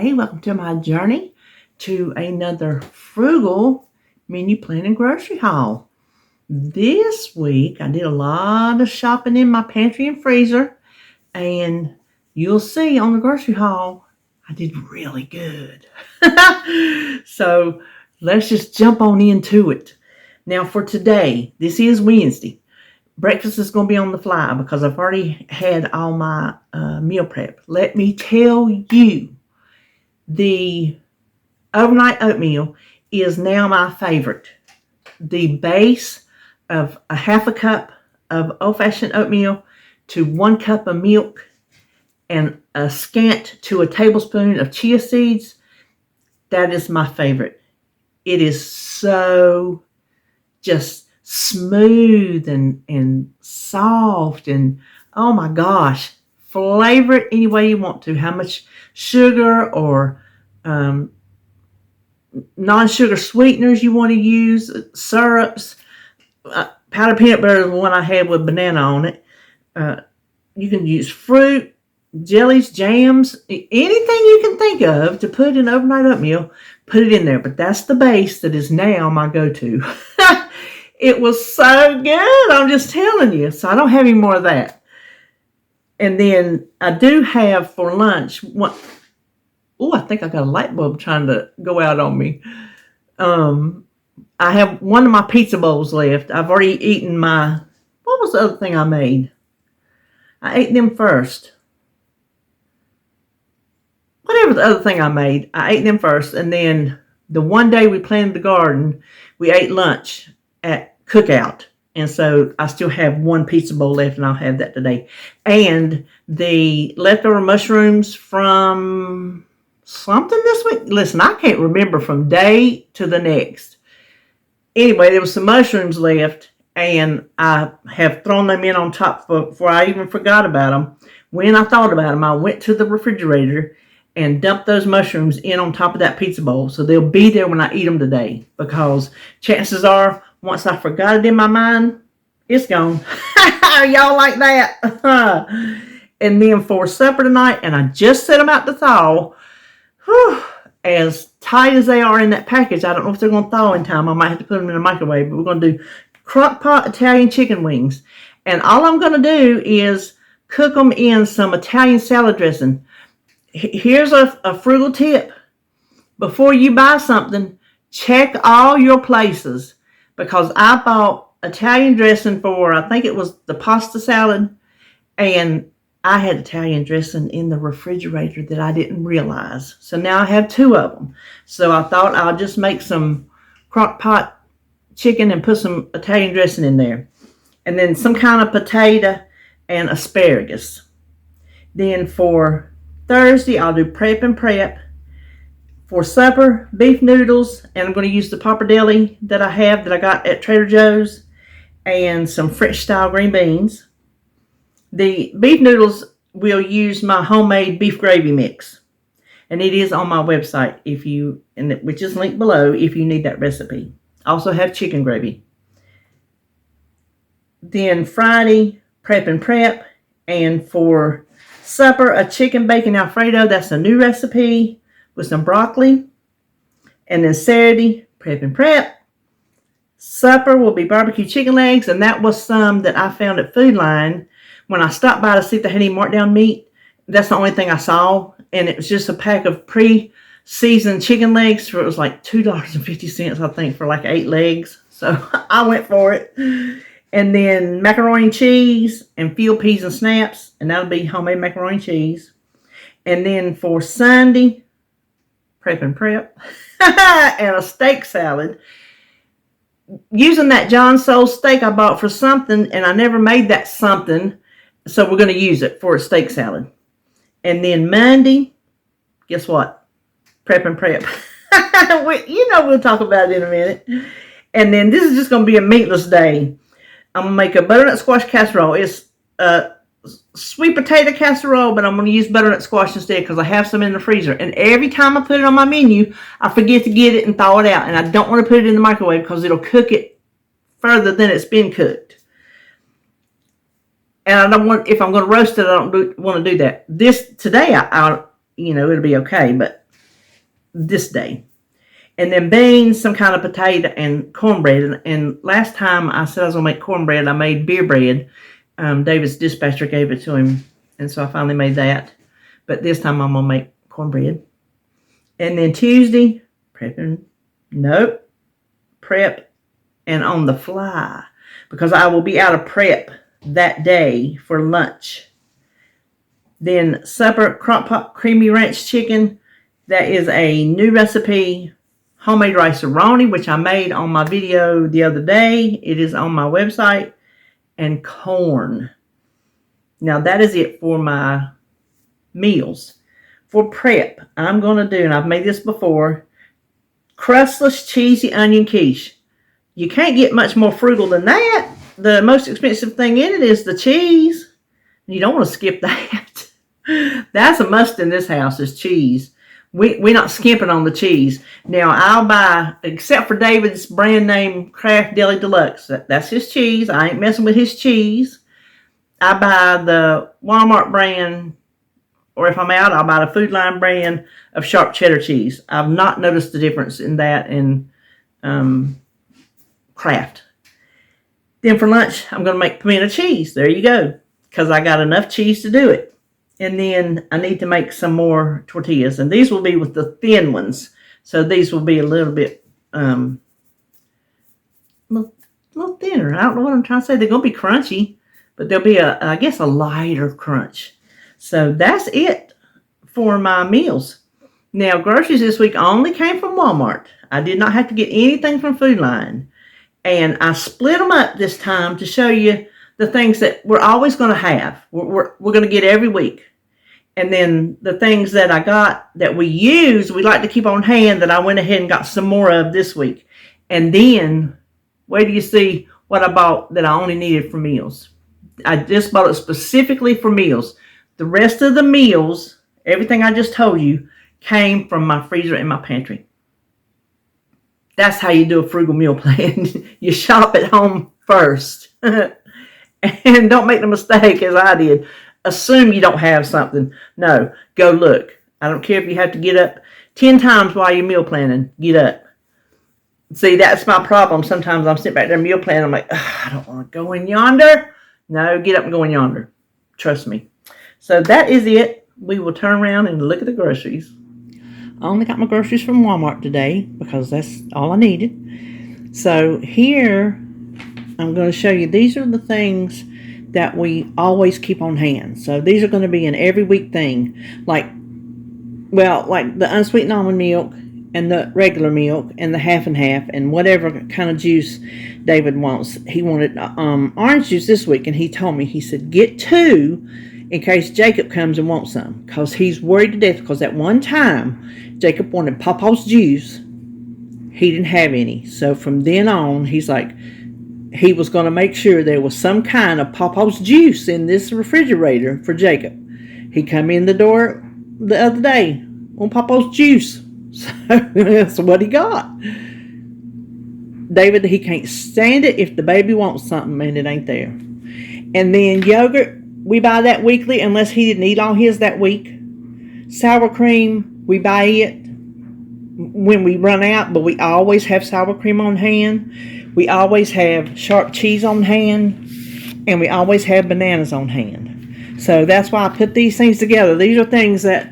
Hey, welcome to my journey to another frugal menu planning grocery haul. This week I did a lot of shopping in my pantry and freezer, and you'll see on the grocery haul I did really good. So let's just jump on into it. Now for today, this is Wednesday. Breakfast is going to be on the fly because I've already had all my meal prep. Let me tell you, the overnight oatmeal is now my favorite. The base of a half a cup of old-fashioned oatmeal to 1 cup of milk and a scant to a tablespoon of chia seeds, that is my favorite. It is so just smooth and soft, and oh my gosh, flavor it any way you want to. How much sugar or non-sugar sweeteners you want to use, syrups, powdered peanut butter is the one I had with banana on it. You can use fruit, jellies, jams, anything you can think of to put in overnight oatmeal, put it in there. But that's the base that is now my go-to. It was so good, I'm just telling you. So I don't have any more of that. And then I do have for lunch one. Oh, I think I got a light bulb trying to go out on me. I have one of my pizza bowls left. I've already eaten my, what was the other thing I made? I ate them first. Whatever the other thing I made, I ate them first. And then the one day we planted the garden, we ate lunch at Cookout. And so I still have one pizza bowl left, and I'll have that today. And the leftover mushrooms from something this week. Listen, I can't remember from day to the next. Anyway, there was some mushrooms left, and I have thrown them in on top before I even forgot about them. When I thought about them, I went to the refrigerator and dumped those mushrooms in on top of that pizza bowl. So they'll be there when I eat them today, because chances are, once I forgot it in my mind, it's gone. Y'all like that? And then for supper tonight, and I just set them out to thaw. Whew, as tight as they are in that package, I don't know if they're going to thaw in time. I might have to put them in the microwave, but we're going to do crock pot Italian chicken wings. And all I'm going to do is cook them in some Italian salad dressing. Here's a frugal tip. Before you buy something, check all your places, because I bought Italian dressing for, I think it was the pasta salad, and I had Italian dressing in the refrigerator that I didn't realize. So now I have 2 of them. So I thought I'll just make some crock pot chicken and put some Italian dressing in there. And then some kind of potato and asparagus. Then for Thursday, I'll do prep and prep. For supper, beef noodles, and I'm going to use the pappardelle that I got at Trader Joe's, and some French-style green beans. The beef noodles will use my homemade beef gravy mix, and it is on my website, which is linked below if you need that recipe. I also have chicken gravy. Then Friday, prep and prep, and for supper, a chicken bacon Alfredo. That's a new recipe with some broccoli. And then Saturday, prep and prep. Supper will be barbecue chicken legs, and that was some that I found at Food Line when I stopped by to see if they had any markdown meat. That's the only thing I saw, and it was just a pack of pre-seasoned chicken legs for, it was like $2.50, I think, for like 8 legs. So I went for it. And then macaroni and cheese and field peas and snaps, and that'll be homemade macaroni and cheese. And then for Sunday, prep and prep, and a steak salad. Using that John Soul steak I bought for something, and I never made that something, so we're going to use it for a steak salad. And then Monday, guess what? Prep and prep. We'll talk about it in a minute. And then this is just going to be a meatless day. I'm going to make a butternut squash casserole. It's a sweet potato casserole, but I'm going to use butternut squash instead because I have some in the freezer. And every time I put it on my menu, I forget to get it and thaw it out. And I don't want to put it in the microwave because it'll cook it further than it's been cooked. And I don't want, if I'm going to roast it, I don't want to do that. Today, it'll be okay. But this day. And then beans, some kind of potato, and cornbread. And last time I said I was going to make cornbread, I made beer bread. David's dispatcher gave it to him, and so I finally made that. But this time I'm going to make cornbread. And then Tuesday, prep and on the fly, because I will be out of prep that day for lunch. Then supper, crock pot creamy ranch chicken. That is a new recipe. Homemade rice-a-roni, which I made on my video the other day. It is on my website. And corn. Now that is it for my meals. For prep, I'm going to do, and I've made this before, crustless cheesy onion quiche. You can't get much more frugal than that. The most expensive thing in it is the cheese. You don't want to skip that. That's a must in this house, is cheese. We're not skimping on the cheese. Now, I'll buy, except for David's brand name Kraft Deli Deluxe. That's his cheese. I ain't messing with his cheese. I buy the Walmart brand, or if I'm out, I'll buy the Food Line brand of sharp cheddar cheese. I've not noticed the difference in that and Kraft. Then for lunch, I'm going to make pimento cheese. There you go. Because I got enough cheese to do it. And then I need to make some more tortillas. And these will be with the thin ones. So these will be a little bit little thinner. I don't know what I'm trying to say. They're going to be crunchy. But they'll be, I guess, a lighter crunch. So that's it for my meals. Now, groceries this week only came from Walmart. I did not have to get anything from Food Line. And I split them up this time to show you the things that we're always going to have. We're going to get every week. And then the things that I got that we use, we like to keep on hand, that I went ahead and got some more of this week. And then, wait till you see what I bought that I only needed for meals. I just bought it specifically for meals. The rest of the meals, everything I just told you, came from my freezer and my pantry. That's how you do a frugal meal plan. You shop at home first. And don't make the mistake, as I did, assume you don't have something. No, go look. I don't care if you have to get up 10 times while you're meal planning. Get up. See, that's my problem. Sometimes I'm sitting back there meal planning. I'm like, I don't want to go in yonder. No, get up and go in yonder. Trust me. So that is it. We will turn around and look at the groceries. I only got my groceries from Walmart today because that's all I needed. So here, I'm going to show you, these are the things that we always keep on hand. So these are going to be an every week thing. Like the unsweetened almond milk and the regular milk and the half and half and whatever kind of juice David wants. He wanted orange juice this week, and he told me, he said, get 2 in case Jacob comes and wants some, because he's worried to death, because at one time Jacob wanted Papa's juice. He didn't have any. So from then on, he's like, he was going to make sure there was some kind of Papa's juice in this refrigerator for Jacob. He come in the door the other day on Papa's juice. So that's what he got. David, he can't stand it if the baby wants something and it ain't there. And then yogurt, we buy that weekly unless he didn't eat all his that week. Sour cream, we buy it when we run out, but we always have sour cream on hand. We always have sharp cheese on hand, and we always have bananas on hand. So that's why I put these things together. These are things that,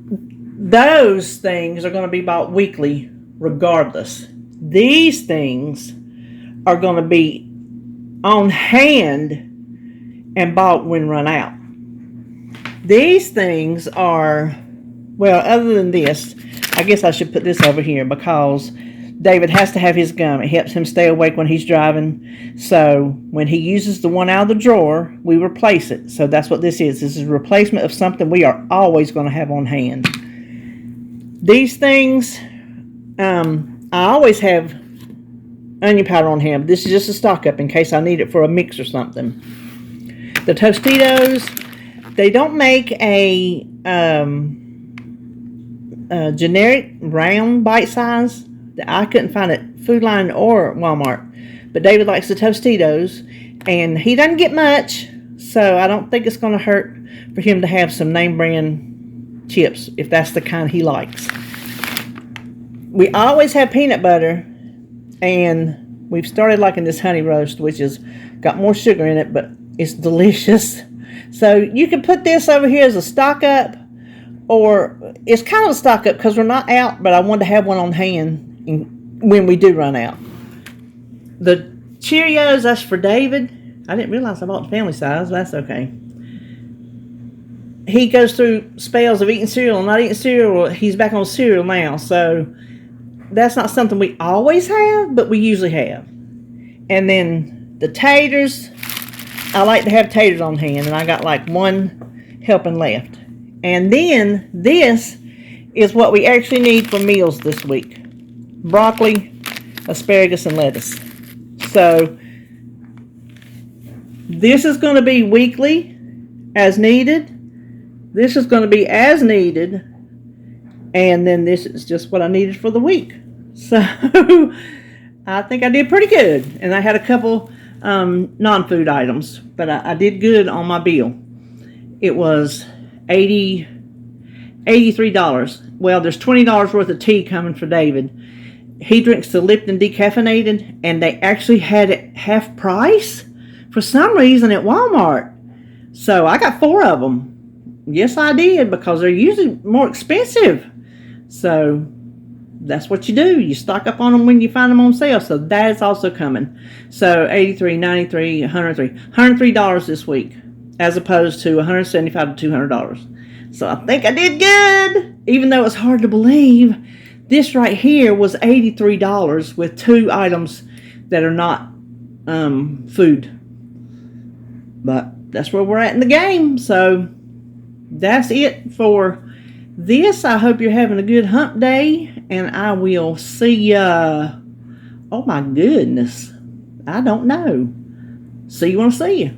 those things are going to be bought weekly regardless. These things are going to be on hand and bought when run out. These things are, well, other than this, I guess I should put this over here because David has to have his gum. It helps him stay awake when he's driving. So when he uses the one out of the drawer, we replace it. So that's what this is. This is a replacement of something we are always going to have on hand. These things, I always have onion powder on hand. This is just a stock up in case I need it for a mix or something. The Tostitos, they don't make a generic round bite size. I couldn't find it Food Line or Walmart, but David likes the Tostitos, and he doesn't get much, so I don't think it's going to hurt for him to have some name brand chips if that's the kind he likes. we always have peanut butter, and we've started liking this honey roast, which has got more sugar in it, but it's delicious. So you can put this over here as a stock up, or it's kind of a stock up because we're not out, but I wanted to have one on hand when we do run out. The Cheerios, that's for David. I didn't realize I bought the family size. That's okay. He goes through spells of eating cereal and not eating cereal. He's back on cereal now, so that's not something we always have, but we usually have. And then the taters, I like to have taters on hand, and I got like one helping left. And then this is what we actually need for meals this week: broccoli, asparagus, and lettuce. So this is going to be weekly as needed. This is going to be as needed. And then this is just what I needed for the week. So I think I did pretty good. And I had a couple non-food items, but I did good on my bill. It was $83. Well, there's $20 worth of tea coming for David. He drinks the Lipton decaffeinated, and they actually had it half price for some reason at Walmart. So I got 4 of them. Yes, I did, because they're usually more expensive. So that's what you do. You stock up on them when you find them on sale. So that is also coming. So $83, $93, $103. $103 this week, as opposed to $175 to $200. So I think I did good, even though it's hard to believe. This right here was $83 with 2 items that are not food. But that's where we're at in the game. So that's it for this. I hope you're having a good hump day, and I will see ya. Oh my goodness. I don't know. See you when I see you.